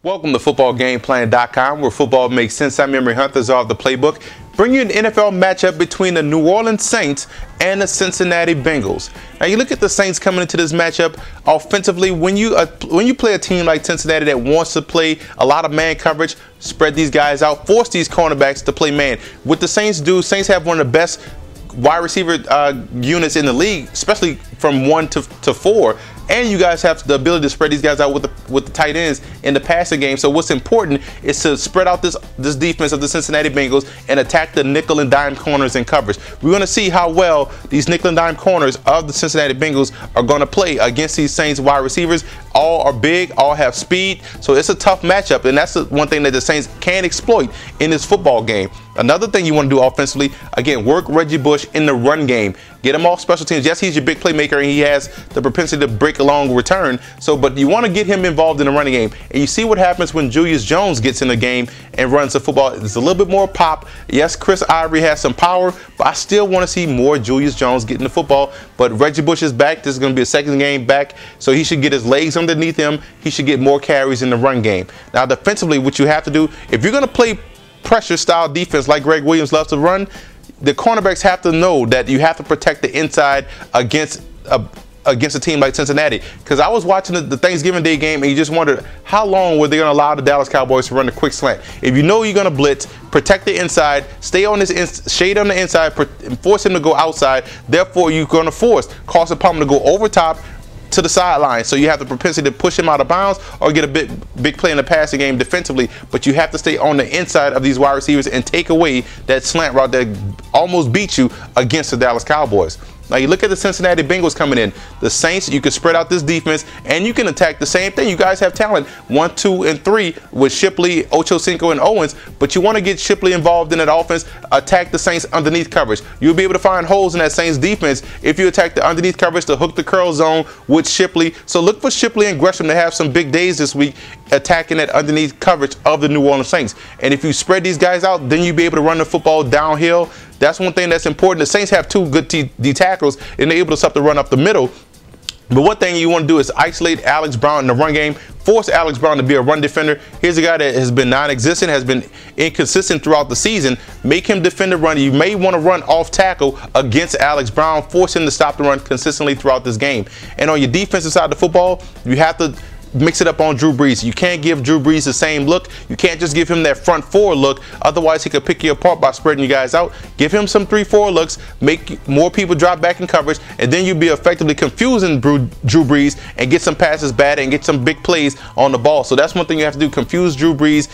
Welcome to footballgameplan.com, where football makes sense. I'm Emory Hunters of the playbook. Bring you an NFL matchup between the New Orleans Saints and the Cincinnati Bengals. Now you look at the Saints coming into this matchup offensively. When you play a team like Cincinnati that wants to play a lot of man coverage, spread these guys out, force these cornerbacks to play man. What the Saints do, Saints have one of the best wide receiver units in the league, especially from 1 to 4. And you guys have the ability to spread these guys out with the tight ends in the passing game. So what's important is to spread out this defense of the Cincinnati Bengals and attack the nickel and dime corners in coverage. We're going to see how well these nickel and dime corners of the Cincinnati Bengals are going to play against these Saints wide receivers. All are big, all have speed. So it's a tough matchup, and that's the one thing that the Saints can exploit in this football game. Another thing you want to do offensively, again, work Reggie Bush in the run game. Get him off special teams. Yes, he's your big playmaker, and he has the propensity to break a long return. But you want to get him involved in the running game. And you see what happens when Julius Jones gets in the game and runs the football. It's a little bit more pop. Yes, Chris Ivory has some power, but I still want to see more Julius Jones getting the football. But Reggie Bush is back. This is going to be a second game back, so he should get his legs underneath him. He should get more carries in the run game. Now, defensively, what you have to do, if you're going to play pressure style defense like Greg Williams loves to run, the cornerbacks have to know that you have to protect the inside against a team like Cincinnati. Because I was watching the Thanksgiving Day game, and you just wondered how long were they going to allow the Dallas Cowboys to run a quick slant. If you know you're going to blitz, protect the inside, stay on this shade on the inside, force him to go outside. Therefore, you're going to force Carson Palmer to go over top to the sideline, so you have the propensity to push him out of bounds or get a big play in the passing game defensively. But you have to stay on the inside of these wide receivers and take away that slant route that almost beat you against the Dallas Cowboys. Now you look at the Cincinnati Bengals coming in. The Saints, you can spread out this defense and you can attack the same thing. You guys have talent 1, 2, and 3 with Shipley, Ochocinco, and Owens, but you want to get Shipley involved in that offense, attack the Saints underneath coverage. You'll be able to find holes in that Saints defense if you attack the underneath coverage to hook the curl zone with Shipley. So look for Shipley and Gresham to have some big days this week attacking that underneath coverage of the New Orleans Saints. And if you spread these guys out, then you'll be able to run the football downhill. That's one thing that's important. The Saints have 2 good D tackles, and they're able to stop the run up the middle. But one thing you want to do is isolate Alex Brown in the run game, force Alex Brown to be a run defender. Here's a guy that has been non-existent, has been inconsistent throughout the season. Make him defend the run. You may want to run off tackle against Alex Brown, force him to stop the run consistently throughout this game. And on your defensive side of the football, you have to mix it up on Drew Brees. You can't give Drew Brees the same look. You can't just give him that front 4 look. Otherwise, he could pick you apart by spreading you guys out. Give him some 3-4 looks. Make more people drop back in coverage, and then you'll be effectively confusing Drew Brees and get some passes bad and get some big plays on the ball. So that's one thing you have to do: confuse Drew Brees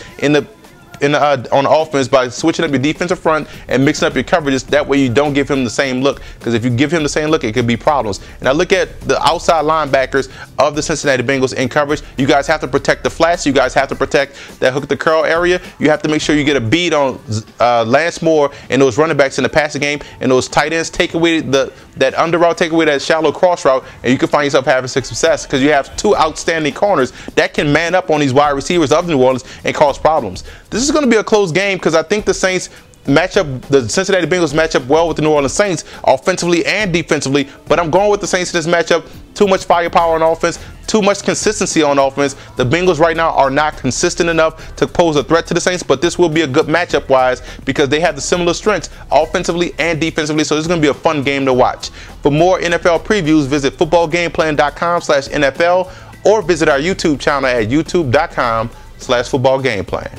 on the offense by switching up your defensive front and mixing up your coverages. That way you don't give him the same look, because if you give him the same look, it could be problems. And I look at the outside linebackers of the Cincinnati Bengals in coverage. You guys have to protect the flats. You guys have to protect that hook the curl area. You have to make sure you get a beat on Lance Moore and those running backs in the passing game, and those tight ends take away that under route, take away that shallow cross route, and you can find yourself having success because you have 2 outstanding corners that can man up on these wide receivers of New Orleans and cause problems. This is going to be a close game because I think the Saints the Cincinnati Bengals match up well with the New Orleans Saints offensively and defensively, but I'm going with the Saints in this matchup. Too much firepower on offense, too much consistency on offense. The Bengals right now are not consistent enough to pose a threat to the Saints, but this will be a good matchup wise because they have the similar strengths offensively and defensively, so this is going to be a fun game to watch. For more NFL previews, visit footballgameplan.com/NFL or visit our YouTube channel at youtube.com/footballgameplan.